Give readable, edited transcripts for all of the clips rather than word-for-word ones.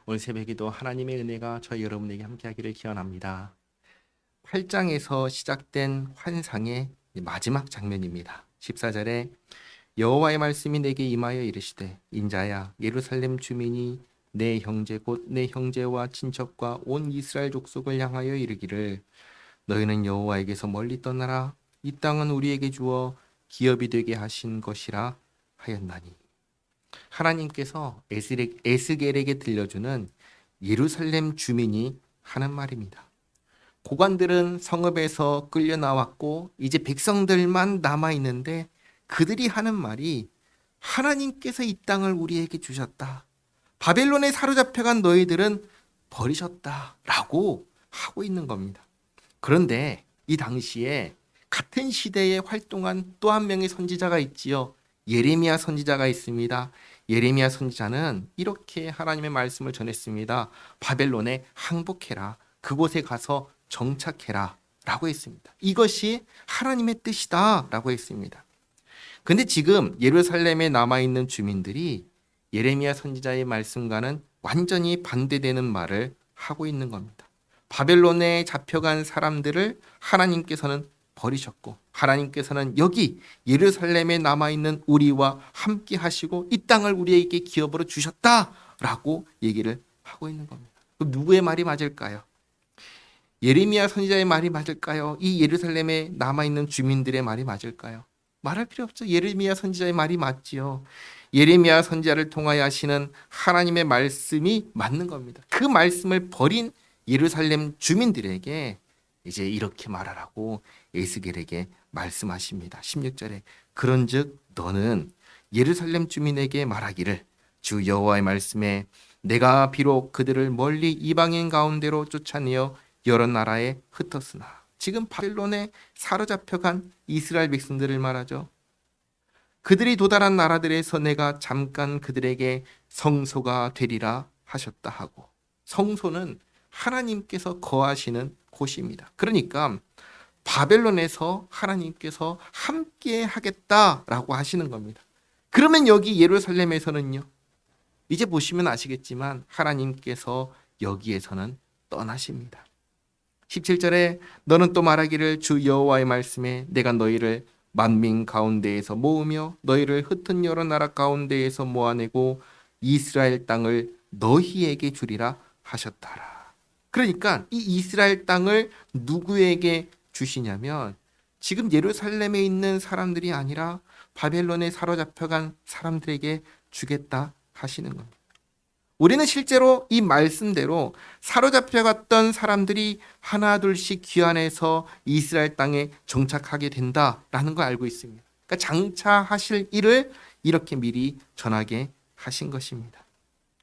오늘 새벽에도 하나님의 은혜가 저희 여러분에게 함께하기를 기원합니다. 8장에서 시작된 환상의 마지막 장면입니다. 14절에 여호와의 말씀이 내게 임하여 이르시되 인자야 예루살렘 주민이 내 형제 곧 내 형제와 친척과 온 이스라엘 족속을 향하여 이르기를 너희는 여호와에게서 멀리 떠나라 이 땅은 우리에게 주어 기업이 되게 하신 것이라 하였나니. 하나님께서 에스겔에게 들려주는 예루살렘 주민이 하는 말입니다. 고관들은 성읍에서 끌려 나왔고 이제 백성들만 남아 있는데 그들이 하는 말이 하나님께서 이 땅을 우리에게 주셨다. 바벨론에 사로잡혀간 너희들은 버리셨다라고 하고 있는 겁니다. 그런데 이 당시에 같은 시대에 활동한 또 한 명의 선지자가 있지요. 예레미야 선지자가 있습니다. 예레미야 선지자는 이렇게 하나님의 말씀을 전했습니다. 바벨론에 항복해라. 그곳에 가서 정착해라 라고 했습니다. 이것이 하나님의 뜻이다 라고 했습니다. 근데 지금 예루살렘에 남아있는 주민들이 예레미야 선지자의 말씀과는 완전히 반대되는 말을 하고 있는 겁니다. 바벨론에 잡혀간 사람들을 하나님께서는 버리셨고 하나님께서는 여기 예루살렘에 남아있는 우리와 함께 하시고 이 땅을 우리에게 기업으로 주셨다라고 얘기를 하고 있는 겁니다. 그럼 누구의 말이 맞을까요? 예레미야 선지자의 말이 맞을까요? 이 예루살렘에 남아있는 주민들의 말이 맞을까요? 말할 필요 없죠. 예레미야 선지자의 말이 맞지요. 예레미야 선지자를 통하여 하시는 하나님의 말씀이 맞는 겁니다. 그 말씀을 버린 예루살렘 주민들에게 이제 이렇게 말하라고 에스겔에게 말씀하십니다. 16절에 그런즉 너는 예루살렘 주민에게 말하기를 주 여호와의 말씀에 내가 비록 그들을 멀리 이방인 가운데로 쫓아내어 여러 나라에 흩었으나 지금 바벨론에 사로잡혀간 이스라엘 백성들을 말하죠. 그들이 도달한 나라들에서 내가 잠깐 그들에게 성소가 되리라 하셨다 하고 성소는 하나님께서 거하시는 곳입니다. 그러니까 바벨론에서 하나님께서 함께 하겠다라고 하시는 겁니다. 그러면 여기 예루살렘에서는요. 이제 보시면 아시겠지만 하나님께서 여기에서는 떠나십니다. 17절에 너는 또 말하기를 주 여호와의 말씀에 내가 너희를 만민 가운데에서 모으며 너희를 흩은 여러 나라 가운데에서 모아내고 이스라엘 땅을 너희에게 주리라 하셨더라. 그러니까 이 이스라엘 땅을 누구에게 주시냐면 지금 예루살렘에 있는 사람들이 아니라 바벨론에 사로잡혀간 사람들에게 주겠다 하시는 겁니다. 우리는 실제로 이 말씀대로 사로잡혀갔던 사람들이 하나둘씩 귀환해서 이스라엘 땅에 정착하게 된다라는 걸 알고 있습니다. 그러니까 장차하실 일을 이렇게 미리 전하게 하신 것입니다.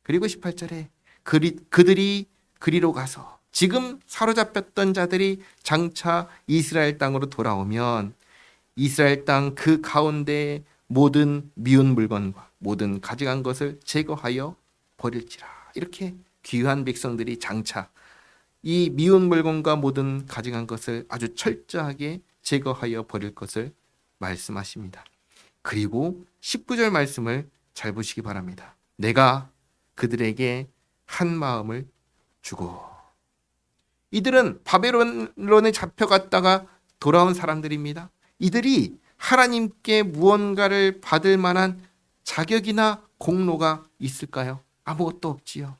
그리고 18절에 그들이 그리로 가서 지금 사로잡혔던 자들이 장차 이스라엘 땅으로 돌아오면 이스라엘 땅 그 가운데 모든 미운 물건과 모든 가져간 것을 제거하여 버릴지라. 이렇게 귀한 백성들이 장차 이 미운 물건과 모든 가져간 것을 아주 철저하게 제거하여 버릴 것을 말씀하십니다. 그리고 19절 말씀을 잘 보시기 바랍니다. 내가 그들에게 한 마음을 주고. 이들은 바벨론에 잡혀갔다가 돌아온 사람들입니다. 이들이 하나님께 무언가를 받을 만한 자격이나 공로가 있을까요? 아무것도 없지요.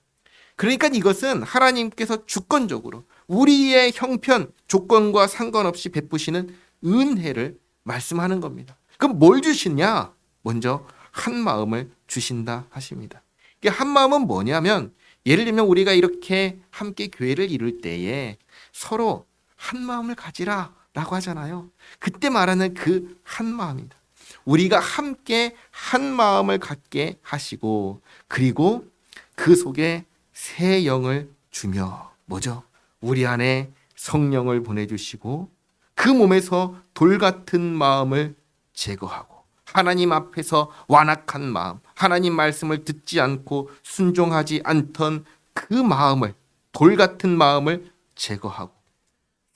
그러니까 이것은 하나님께서 주권적으로 우리의 형편, 조건과 상관없이 베푸시는 은혜를 말씀하는 겁니다. 그럼 뭘 주시냐? 먼저 한 마음을 주신다 하십니다. 한 마음은 뭐냐면 예를 들면 우리가 이렇게 함께 교회를 이룰 때에 서로 한 마음을 가지라 라고 하잖아요. 그때 말하는 그 한 마음이다. 우리가 함께 한 마음을 갖게 하시고 그리고 그 속에 새 영을 주며 뭐죠? 우리 안에 성령을 보내주시고 그 몸에서 돌 같은 마음을 제거하고 하나님 앞에서 완악한 마음, 하나님 말씀을 듣지 않고 순종하지 않던 그 마음을, 돌 같은 마음을 제거하고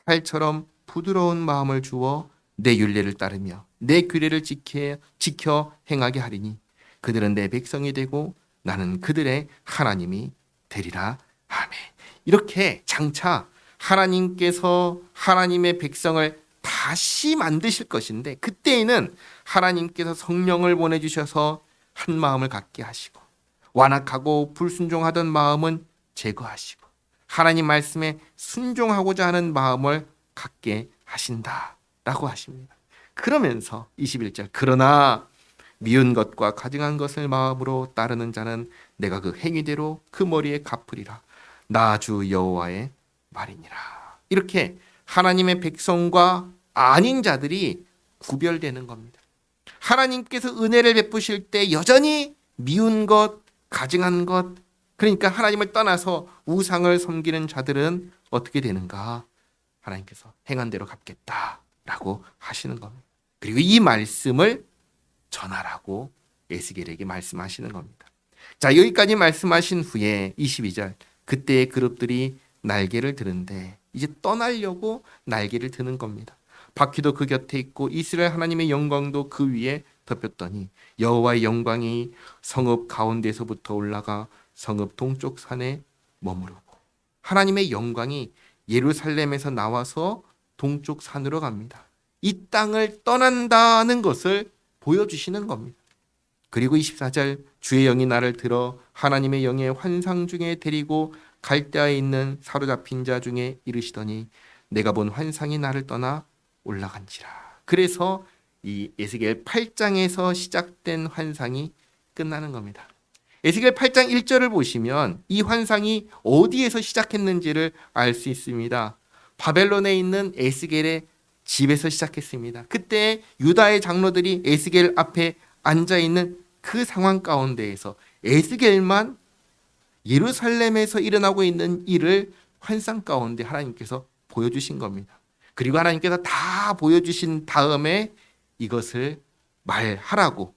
살처럼 부드러운 마음을 주어 내 율례를 따르며 내 규례를 지켜 행하게 하리니 그들은 내 백성이 되고 나는 그들의 하나님이 되리라. 아멘. 이렇게 장차 하나님께서 하나님의 백성을 다시 만드실 것인데, 그때에는 하나님께서 성령을 보내주셔서 한 마음을 갖게 하시고, 완악하고 불순종하던 마음은 제거하시고, 하나님 말씀에 순종하고자 하는 마음을 갖게 하신다라고 하십니다. 그러면서 21절, 그러나 미운 것과 가증한 것을 마음으로 따르는 자는 내가 그 행위대로 그 머리에 갚으리라. 나 주 여호와의 말이니라. 이렇게 하나님의 백성과 아닌 자들이 구별되는 겁니다. 하나님께서 은혜를 베푸실 때 여전히 미운 것, 가증한 것, 그러니까 하나님을 떠나서 우상을 섬기는 자들은 어떻게 되는가? 하나님께서 행한 대로 갚겠다라고 하시는 겁니다. 그리고 이 말씀을 전하라고 에스겔에게 말씀하시는 겁니다. 자, 여기까지 말씀하신 후에 22절, 그때의 그룹들이 날개를 드는데 이제 떠나려고 날개를 드는 겁니다. 바퀴도 그 곁에 있고 이스라엘 하나님의 영광도 그 위에 덮였더니 여호와의 영광이 성읍 가운데서부터 올라가 성읍 동쪽 산에 머무르고, 하나님의 영광이 예루살렘에서 나와서 동쪽 산으로 갑니다. 이 땅을 떠난다는 것을 보여주시는 겁니다. 그리고 24절, 주의 영이 나를 들어 하나님의 영의 환상 중에 데리고 갈대아에 있는 사로잡힌 자 중에 이르시더니 내가 본 환상이 나를 떠나 올라간지라. 그래서 이 에스겔 8장에서 시작된 환상이 끝나는 겁니다. 에스겔 8장 1절을 보시면 이 환상이 어디에서 시작했는지를 알 수 있습니다. 바벨론에 있는 에스겔의 집에서 시작했습니다. 그때 유다의 장로들이 에스겔 앞에 앉아있는 그 상황 가운데에서 에스겔만 예루살렘에서 일어나고 있는 일을 환상 가운데 하나님께서 보여주신 겁니다. 그리고 하나님께서 다 보여주신 다음에 이것을 말하라고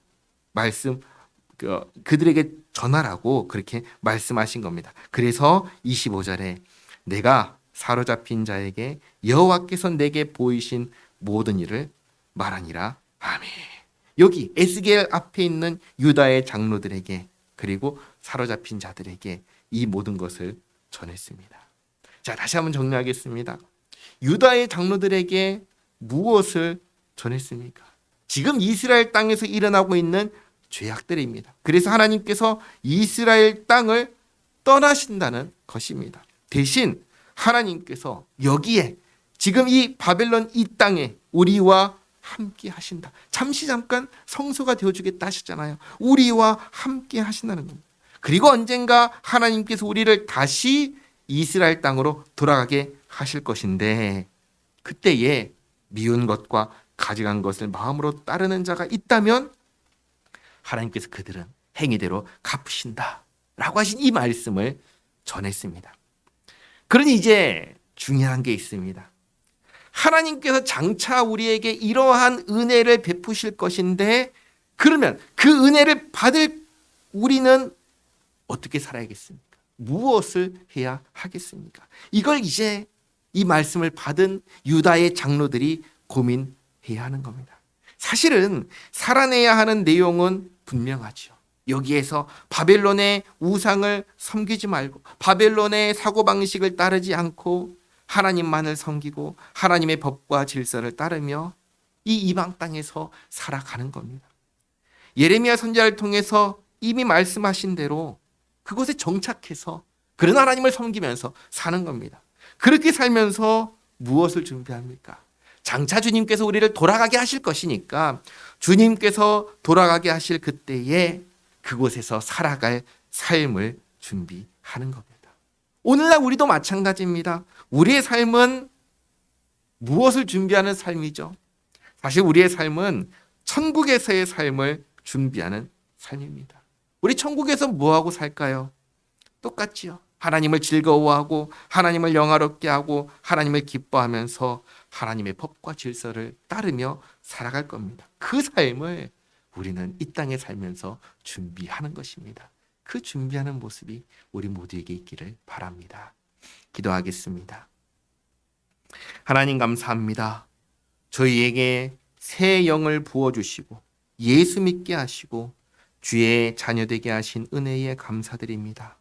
그들에게 전하라고 그렇게 말씀하신 겁니다. 그래서 25절에 내가 사로잡힌 자에게 여호와께서 내게 보이신 모든 일을 말하니라. 아멘. 여기 에스겔 앞에 있는 유다의 장로들에게 그리고 사로잡힌 자들에게 이 모든 것을 전했습니다. 자, 다시 한번 정리하겠습니다. 유다의 장로들에게 무엇을 전했습니까? 지금 이스라엘 땅에서 일어나고 있는 죄악들입니다. 그래서 하나님께서 이스라엘 땅을 떠나신다는 것입니다. 대신 하나님께서 여기에 지금 이 바벨론 이 땅에 우리와 함께 하신다. 잠깐 성소가 되어주겠다 하셨잖아요. 우리와 함께 하신다는 겁니다. 그리고 언젠가 하나님께서 우리를 다시 이스라엘 땅으로 돌아가게 하실 것인데, 그때에 미운 것과 가증한 것을 마음으로 따르는 자가 있다면 하나님께서 그들은 행위대로 갚으신다 라고 하신 이 말씀을 전했습니다. 그러니 이제 중요한 게 있습니다. 하나님께서 장차 우리에게 이러한 은혜를 베푸실 것인데, 그러면 그 은혜를 받을 우리는 어떻게 살아야겠습니까? 무엇을 해야 하겠습니까? 이걸 이제 이 말씀을 받은 유다의 장로들이 고민해야 하는 겁니다. 사실은 살아내야 하는 내용은 분명하죠. 여기에서 바벨론의 우상을 섬기지 말고 바벨론의 사고방식을 따르지 않고 하나님만을 섬기고 하나님의 법과 질서를 따르며 이 이방 땅에서 살아가는 겁니다. 예레미야 선지자를 통해서 이미 말씀하신 대로 그곳에 정착해서 그런 하나님을 섬기면서 사는 겁니다. 그렇게 살면서 무엇을 준비합니까? 장차 주님께서 우리를 돌아가게 하실 것이니까 주님께서 돌아가게 하실 그때에 그곳에서 살아갈 삶을 준비하는 겁니다. 오늘날 우리도 마찬가지입니다. 우리의 삶은 무엇을 준비하는 삶이죠? 사실 우리의 삶은 천국에서의 삶을 준비하는 삶입니다. 우리 천국에서 뭐하고 살까요? 똑같지요. 하나님을 즐거워하고 하나님을 영화롭게 하고 하나님을 기뻐하면서 하나님의 법과 질서를 따르며 살아갈 겁니다. 그 삶을 우리는 이 땅에 살면서 준비하는 것입니다. 그 준비하는 모습이 우리 모두에게 있기를 바랍니다. 기도하겠습니다. 하나님 감사합니다. 저희에게 새 영을 부어주시고 예수 믿게 하시고 주의 자녀되게 하신 은혜에 감사드립니다.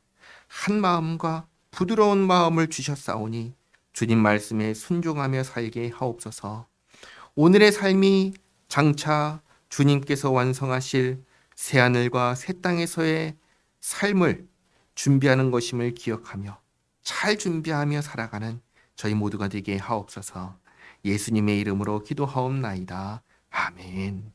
한 마음과 부드러운 마음을 주셨사오니 주님 말씀에 순종하며 살게 하옵소서. 오늘의 삶이 장차 주님께서 완성하실 새하늘과 새 땅에서의 삶을 준비하는 것임을 기억하며 잘 준비하며 살아가는 저희 모두가 되게 하옵소서. 예수님의 이름으로 기도하옵나이다. 아멘.